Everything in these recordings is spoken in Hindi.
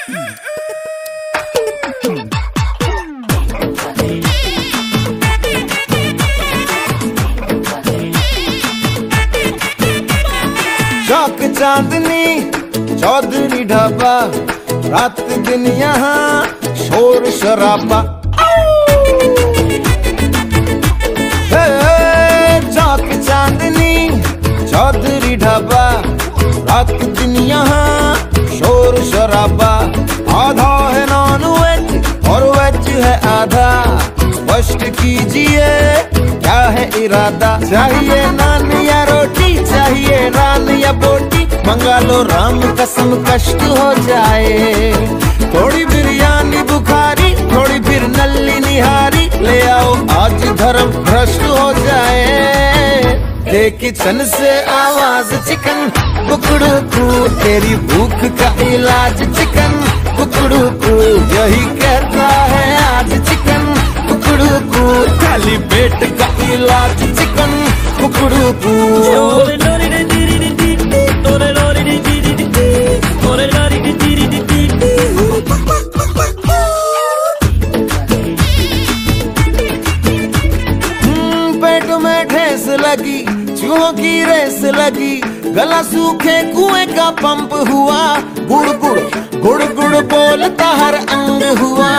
चौक चांदनी चौधरी ढाबा, रात दिन यहाँ शोर शराबा। चौक चांदनी चौधरी ढाबा, रात दिन यहाँ शोर शराबा। आधा है नॉन वेज और वेज है आधा, स्पष्ट कीजिए क्या है इरादा। चाहिए नान या रोटी, चाहिए नान या बोटी, मंगा लो राम कसम कष्ट हो जाए। थोड़ी बिरयानी बुखारी, थोड़ी फिर नल्ली निहारी, ले आओ आज धर्म भ्रष्ट हो जाए। दे किचन से आवाज चिकन कुकड़ू कू, तेरी भूख का इलाज चिकन कुकड़ू कू, यही कहता है आज चिकन कुकड़ू कू, खाली पेट का इलाज चिकन कुकड़ू कू। पेट में ठेस लगी, चूहों की रेस लगी, गला सूखे कुएं का पंप हुआ। गुड़ गुड़ गुड़ गुड़ बोलता हर अंग हुआ,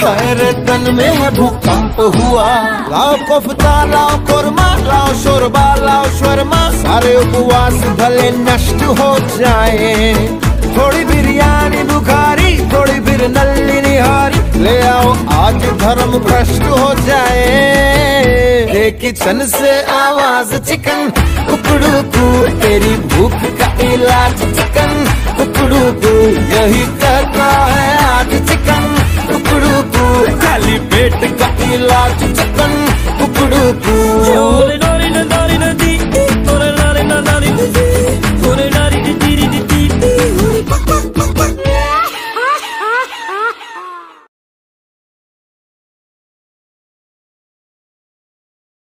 हर तन में है भूकंप हुआ। लाओ कोफ्ता लाओ कोरमा, लाओ शोरबा लाओ शर्मा, सारे उपवास भले नष्ट हो जाए। थोड़ी बिरयानी बुखारी, थोड़ी फिर नल्ली निहारी, ले आओ आज धर्म भ्रष्ट हो जाए। किचन से आवाज चिकन कुकड़ू कू, तेरी भूख का इलाज चिकन कुकड़ू कू, यही कहता है आज चिकन कुकड़ू कू, खाली पेट का इलाज चिकन